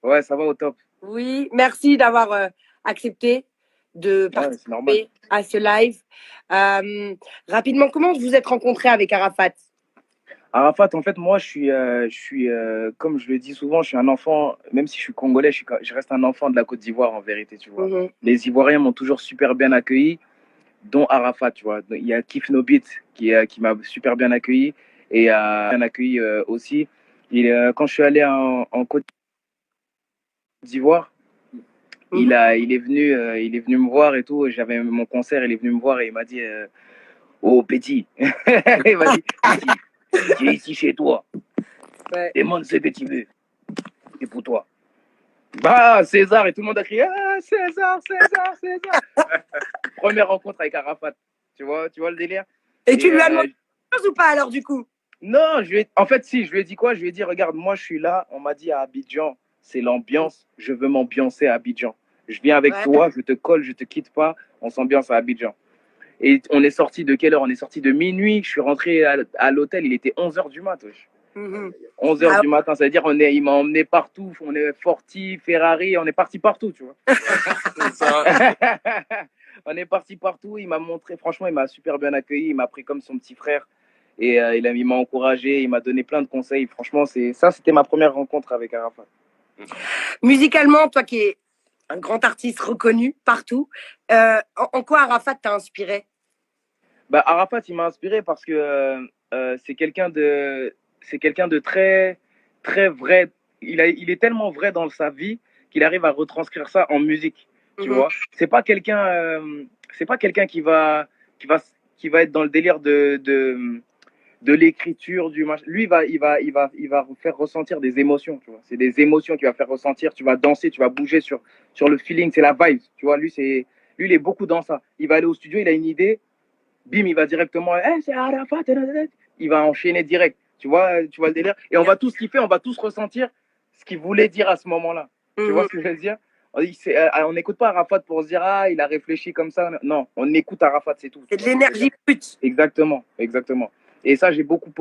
Ouais, ça va au top. Oui, merci d'avoir accepté de Ouais, c'est normal. participer à ce live. Rapidement, comment vous vous êtes rencontrés avec Arafat? Arafat, en fait, moi, comme je le dis souvent, je suis un enfant, même si je suis congolais, je reste un enfant de la Côte d'Ivoire, en vérité, tu vois. Les Ivoiriens m'ont toujours super bien accueilli, dont Arafat, tu vois. Il y a Kif No Beat qui m'a super bien accueilli et bien accueilli aussi. Quand je suis allé en Côte d'Ivoire, il est venu me voir et tout. J'avais mon concert, il est venu me voir et il m'a dit oh, petit. Il m'a dit petit, tu es ici chez toi. Ouais. Demande ce que tu veux. C'est pour toi. Bah, César, et tout le monde a crié ah, César, César, César. Première rencontre avec Arafat. Tu vois le délire? Et tu lui as demandé quelque chose ou pas alors du coup? Non, en fait, si, je lui ai dit quoi? Je lui ai dit, regarde, moi je suis là, on m'a dit à Abidjan, c'est l'ambiance, je veux m'ambiancer à Abidjan. Je viens avec toi, je te colle, je te quitte pas, on s'ambiance à Abidjan. Et on est sorti de quelle heure? On est sorti de minuit, je suis rentré à l'hôtel, il était 11h du matin. 11h du matin, ça veut dire il m'a emmené partout, on est Forti, Ferrari, on est parti partout, tu vois. On est parti partout, il m'a montré, franchement, il m'a super bien accueilli, il m'a pris comme son petit frère. Et il m'a encouragé, il m'a donné plein de conseils. Franchement, c'était ma première rencontre avec Arafat. Musicalement, toi qui es un grand artiste reconnu partout, en quoi Arafat t'a inspiré? Bah, Arafat, il m'a inspiré parce que c'est quelqu'un de très, très vrai. Il est tellement vrai dans sa vie qu'il arrive à retranscrire ça en musique. Tu vois, c'est pas quelqu'un qui va être dans le délire de l'écriture du match. Lui, il va vous faire ressentir des émotions, tu vois. C'est des émotions qu'il va faire ressentir. Tu vas danser, tu vas bouger sur le feeling, c'est la vibe, tu vois. Lui, il est beaucoup dans ça. Il va aller au studio, il a une idée, bim, il va directement, hey, c'est Arafat, il va enchaîner direct. Tu vois le délire. Et on va tous kiffer, on va tous ressentir ce qu'il voulait dire à ce moment-là. Tu vois ce que je veux dire? On n'écoute pas Arafat pour se dire ah il a réfléchi comme ça. Non, on écoute Arafat, c'est tout. C'est de l'énergie brute. Exactement. Et ça j'ai beaucoup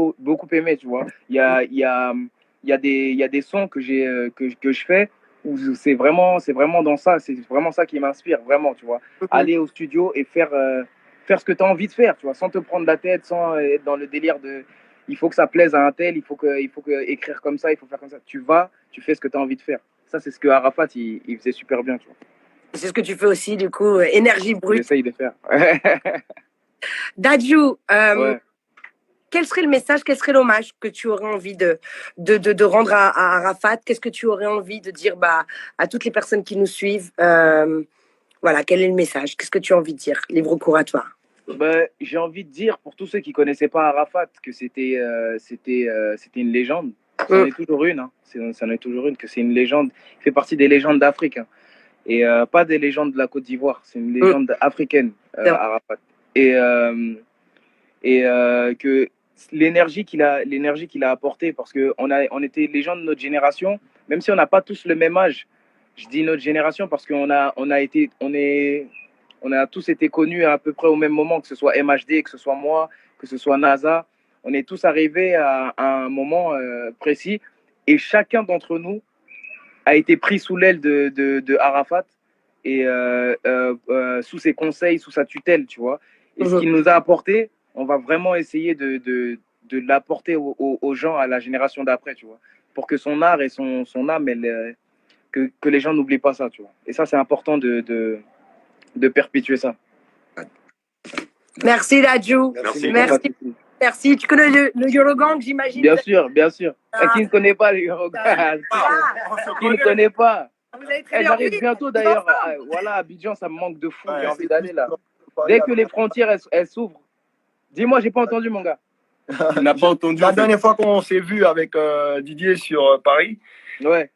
aimé, tu vois. Il y a des sons que je fais où c'est vraiment dans ça, c'est vraiment ça qui m'inspire vraiment, tu vois. Aller au studio et faire ce que tu as envie de faire, tu vois, sans te prendre la tête, sans être dans le délire de il faut que ça plaise à un tel, il faut que écrire comme ça, il faut faire comme ça. Tu fais ce que tu as envie de faire. Ça, c'est ce que Arafat, il faisait super bien, tu vois. C'est ce que tu fais aussi, du coup, énergie brute. J'essaye de faire. Dadju, quel serait le message, quel serait l'hommage que tu aurais envie de rendre à Arafat? Qu'est-ce que tu aurais envie de dire à toutes les personnes qui nous suivent? Voilà, quel est le message? Qu'est-ce que tu as envie de dire? Livre court à toi. J'ai envie de dire, pour tous ceux qui ne connaissaient pas Arafat, que c'était une légende. C'en est toujours une. Hein. C'en est toujours une, que c'est une légende. Il fait partie des légendes d'Afrique. Hein. Et pas des légendes de la Côte d'Ivoire. C'est une légende africaine, Arafat. Et que l'énergie qu'il a apportée, parce qu'on était les gens de notre génération, même si on n'a pas tous le même âge. Je dis notre génération parce qu'on a tous été connus à peu près au même moment, que ce soit MHD, que ce soit moi, que ce soit NASA. On est tous arrivés à un moment précis et chacun d'entre nous a été pris sous l'aile de Arafat et sous ses conseils, sous sa tutelle, tu vois. Et ce qu'il nous a apporté, on va vraiment essayer de l'apporter aux gens, à la génération d'après, tu vois, pour que son art et son âme, que les gens n'oublient pas ça, tu vois. Et ça, c'est important de perpétuer ça. Merci, Dadju. Merci. Tu connais le Eurogang, j'imagine? Bien sûr. Qui ne connaît pas le Eurogang? Qui ne connaît pas? J'arrive bientôt d'ailleurs. Voilà, Abidjan, ça me manque de fou. J'ai envie d'aller là. Dès que les frontières elles s'ouvrent. Dis-moi, j'ai pas entendu, mon gars. Tu n'as pas entendu. La dernière fois qu'on s'est vu avec Didier sur Paris,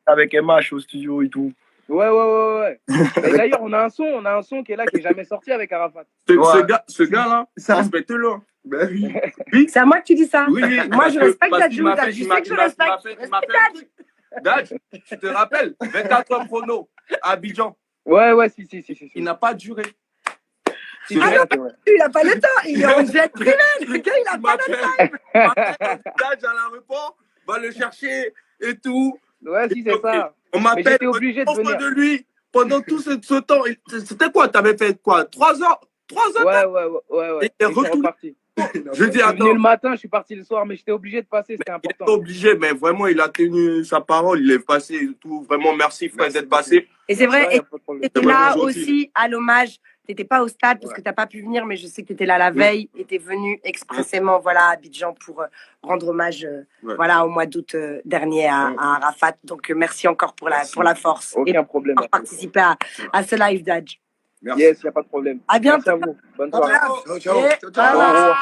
avec MH au studio et tout. Ouais. Et d'ailleurs, on a un son qui est là, qui est jamais sorti avec Arafat. Ce gars-là, respecte-le. Ben oui. C'est à moi que tu dis ça? Oui. Moi, je respecte Dadju. Tu sais que je respecte. Dadju, tu te rappelles, 24 heures chrono à Abidjan. Ouais, si. Il n'a pas duré. Il n'a pas le temps. Il est en jet privé. Le gars, il n'a pas le temps. Dadju à l'aéroport, va le chercher et tout. Ouais, si, c'est ça. On m'appelle, j'étais obligé de venir. de lui pendant tout ce temps. C'était quoi? T'avais fait quoi? 3 heures? 3 heures? Ouais. Et il est retourné. Je suis venu le matin, je suis parti le soir, mais j'étais obligé de passer, c'était important. Il était obligé, mais vraiment, il a tenu sa parole, il est passé et tout. Vraiment, merci frère d'être passé. Et c'est vrai, tu étais là aussi à l'hommage. Tu n'étais pas au stade parce que tu n'as pas pu venir, mais je sais que tu étais là la veille et tu es venu expressément à Abidjan pour rendre hommage au mois d'août dernier à Arafat. Donc, merci encore pour la force. Aucun problème. Pour participer à ce live d'Adj. Merci. Yes, il n'y a pas de problème. À bientôt. Merci à vous. Bonne soirée. Ciao. Ciao.